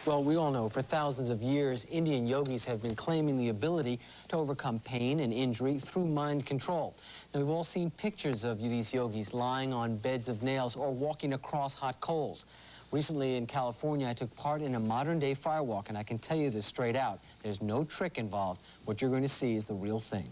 Well, we all know for thousands of years, Indian yogis have been claiming the ability to overcome pain and injury through mind control. Now, we've all seen pictures of these yogis lying on beds of nails or walking across hot coals. Recently in California, I took part in a modern-day firewalk, and I can tell you this straight out. There's no trick involved. What you're going to see is the real thing.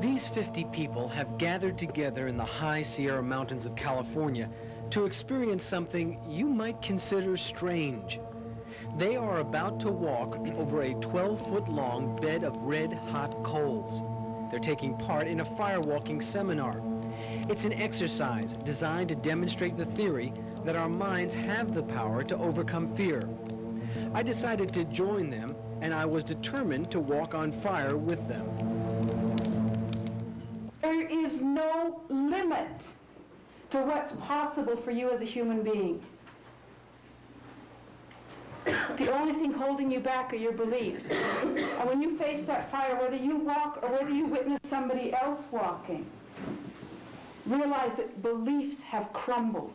These 50 people have gathered together in the high Sierra Mountains of California to experience something you might consider strange. They are about to walk over a 12-foot-long bed of red-hot coals. They're taking part in a firewalking seminar. It's an exercise designed to demonstrate the theory that our minds have the power to overcome fear. I decided to join them, and I was determined to walk on fire with them. There is no limit to what's possible for you as a human being. The only thing holding you back are your beliefs. And when you face that fire, whether you walk or whether you witness somebody else walking, realize that beliefs have crumbled.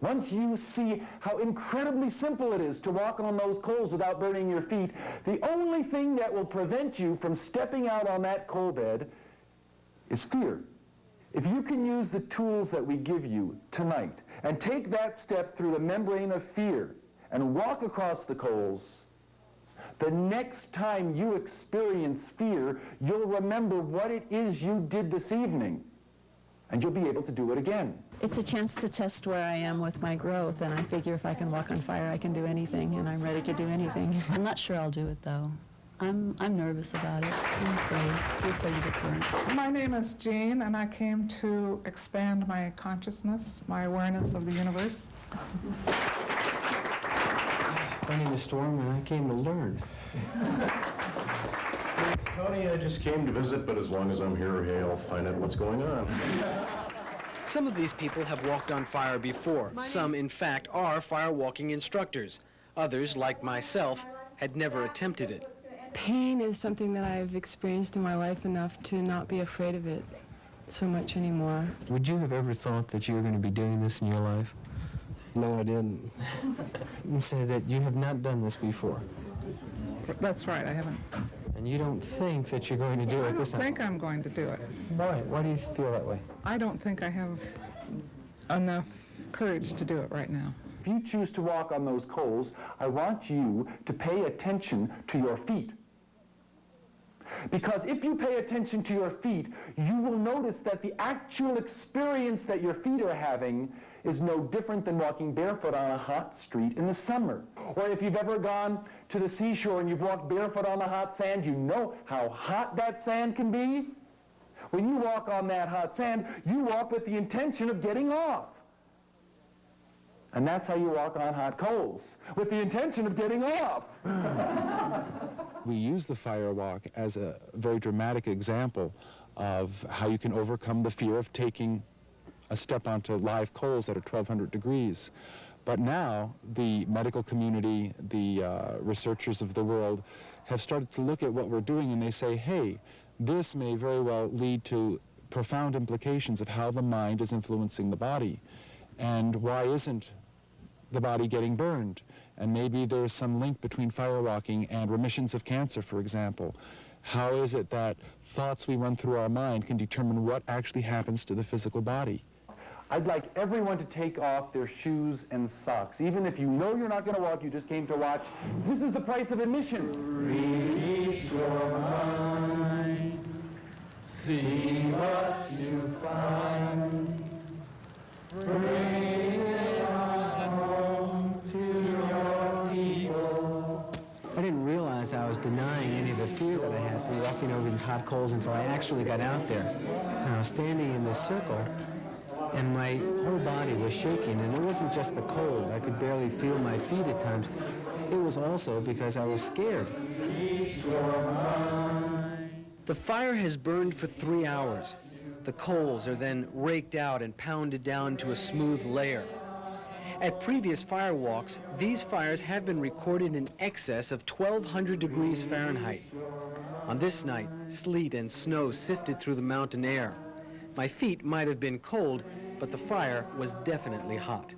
Once you see how incredibly simple it is to walk on those coals without burning your feet, the only thing that will prevent you from stepping out on that coal bed is fear. If you can use the tools that we give you tonight and take that step through the membrane of fear and walk across the coals, the next time you experience fear, you'll remember what it is you did this evening, and you'll be able to do it again. It's a chance to test where I am with my growth, and I figure if I can walk on fire, I can do anything, and I'm ready to do anything. I'm not sure I'll do it, though. I'm nervous about it. I'm afraid. I'm afraid to get burned. My name is Jean, and I came to expand my consciousness, my awareness of the universe. My name is Storm, and I came to learn. Tony, I just came to visit, but as long as I'm here, hey, I'll find out what's going on. Some of these people have walked on fire before. Some, in fact, are firewalking instructors. Others, like myself, had never attempted it. Pain is something that I've experienced in my life enough to not be afraid of it so much anymore. Would you have ever thought that you were going to be doing this in your life? No, I didn't. You say that you have not done this before. That's right, I haven't. And you don't think that you're going to do it this time? I think I'm going to do it. Why? Why do you feel that way? I don't think I have enough courage to do it right now. If you choose to walk on those coals, I want you to pay attention to your feet. Because if you pay attention to your feet, you will notice that the actual experience that your feet are having is no different than walking barefoot on a hot street in the summer. Or if you've ever gone to the seashore and you've walked barefoot on the hot sand, you know how hot that sand can be. When you walk on that hot sand, you walk with the intention of getting off. And that's how you walk on hot coals, with the intention of getting off. We use the firewalk as a very dramatic example of how you can overcome the fear of taking a step onto live coals at 1,200 degrees. But now the medical community, the researchers of the world have started to look at what we're doing, and they say, hey, this may very well lead to profound implications of how the mind is influencing the body. And why isn't the body getting burned? And maybe there's some link between firewalking and remissions of cancer, for example. How is it that thoughts we run through our mind can determine what actually happens to the physical body? I'd like everyone to take off their shoes and socks. Even if you know you're not going to walk, you just came to watch. This is the price of admission. Release your mind. See what you find. Bring it home to your people. I didn't realize I was denying any of the fear that I had from walking over these hot coals until I actually got out there. And I was standing in this circle, and my whole body was shaking, and it wasn't just the cold. I could barely feel my feet at times. It was also because I was scared. The fire has burned for 3 hours. The coals are then raked out and pounded down to a smooth layer. At previous fire walks, these fires have been recorded in excess of 1,200 degrees Fahrenheit. On this night, sleet and snow sifted through the mountain air. My feet might have been cold, but the fire was definitely hot.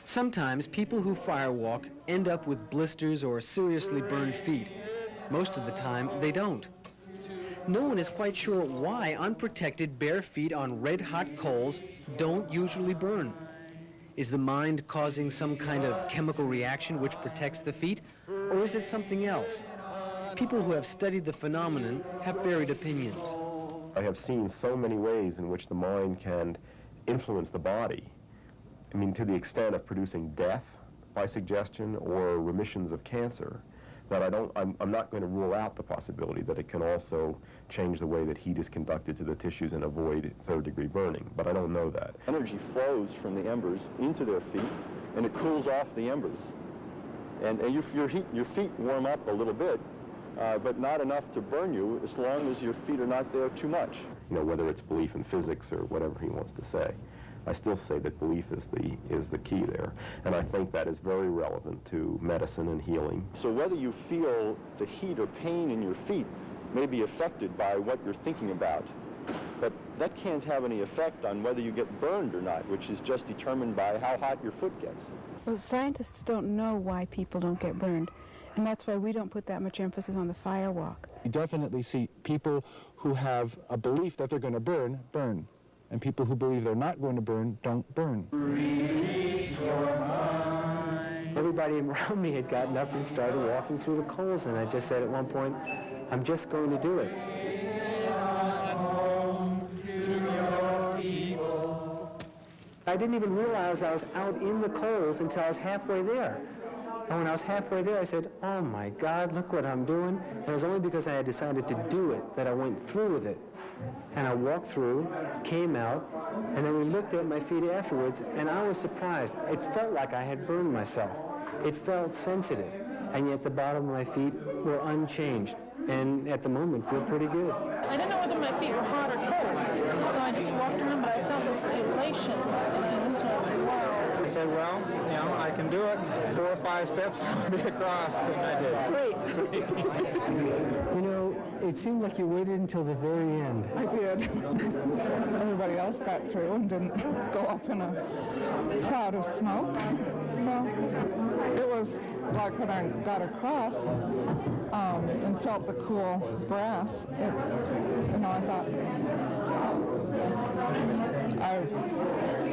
Sometimes people who firewalk end up with blisters or seriously burned feet. Most of the time, they don't. No one is quite sure why unprotected bare feet on red-hot coals don't usually burn. Is the mind causing some kind of chemical reaction which protects the feet, or is it something else? People who have studied the phenomenon have varied opinions. I have seen so many ways in which the mind can influence the body. I mean, to the extent of producing death by suggestion or remissions of cancer, that I'm not going to rule out the possibility that it can also change the way that heat is conducted to the tissues and avoid third-degree burning, but I don't know that. Energy flows from the embers into their feet, and it cools off the embers. And your feet warm up a little bit, but not enough to burn you as long as your feet are not there too much. You know, whether it's belief in physics or whatever he wants to say. I still say that belief is the key there, and I think that is very relevant to medicine and healing. So whether you feel the heat or pain in your feet may be affected by what you're thinking about, but that can't have any effect on whether you get burned or not, which is just determined by how hot your foot gets. Well, scientists don't know why people don't get burned, and that's why we don't put that much emphasis on the fire walk. You definitely see people who have a belief that they're going to burn, burn. And people who believe they're not going to burn, don't burn. Everybody around me had gotten up and started walking through the coals, and I just said at one point, I'm just going to do it. I didn't even realize I was out in the coals until I was halfway there. And when I was halfway there, I said, oh my God, look what I'm doing. And it was only because I had decided to do it that I went through with it. And I walked through, came out, and then we looked at my feet afterwards, and I was surprised. It felt like I had burned myself. It felt sensitive, and yet the bottom of my feet were unchanged, and at the moment feel pretty good. I didn't know whether my feet were hot or cold, so I just walked around, but I felt this elation, and this went, wow. I said, well, you know, I can do it. 4 or 5 steps, I'll be across, and I did. Great. You know, it seemed like you waited until the very end. I did. Everybody else got through and didn't go up in a cloud of smoke. So it was like when I got across and felt the cool grass, you know, I thought,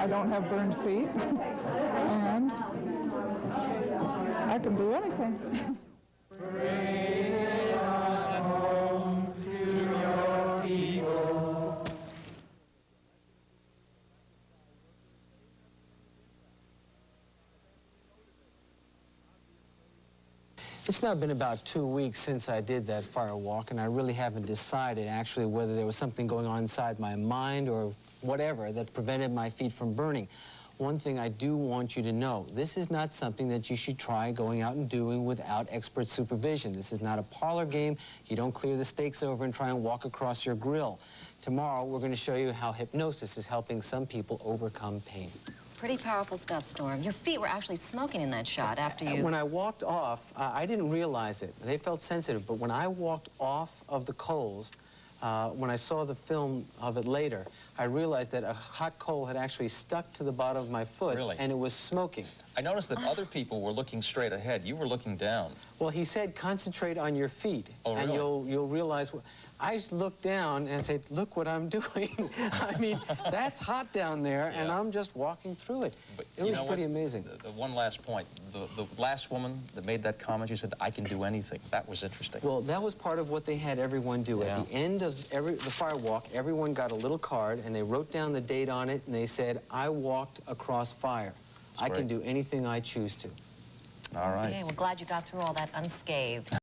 I don't have burned feet, and I can do anything. It's now been about 2 weeks since I did that fire walk, and I really haven't decided actually whether there was something going on inside my mind or whatever that prevented my feet from burning. One thing I do want you to know, this is not something that you should try going out and doing without expert supervision. This is not a parlor game. You don't clear the stakes over and try and walk across your grill. Tomorrow, we're going to show you how hypnosis is helping some people overcome pain. Pretty powerful stuff, Storm. Your feet were actually smoking in that shot after you... When I walked off, I didn't realize it. They felt sensitive, but when I walked off of the coals, when I saw the film of it later, I realized that a hot coal had actually stuck to the bottom of my foot, and it was smoking. I noticed that other people were looking straight ahead. You were looking down. Well, he said concentrate on your feet, and you'll realize... I just looked down and said, look what I'm doing. I mean, that's hot down there, and I'm just walking through it. But it was pretty amazing. The one last point, the last woman that made that comment, she said, I can do anything. That was interesting. Well, that was part of what they had everyone do. At the end of the fire walk, everyone got a little card, and they wrote down the date on it, and they said, I walked across fire. I can do anything I choose to. All right. Okay, well, glad you got through all that unscathed.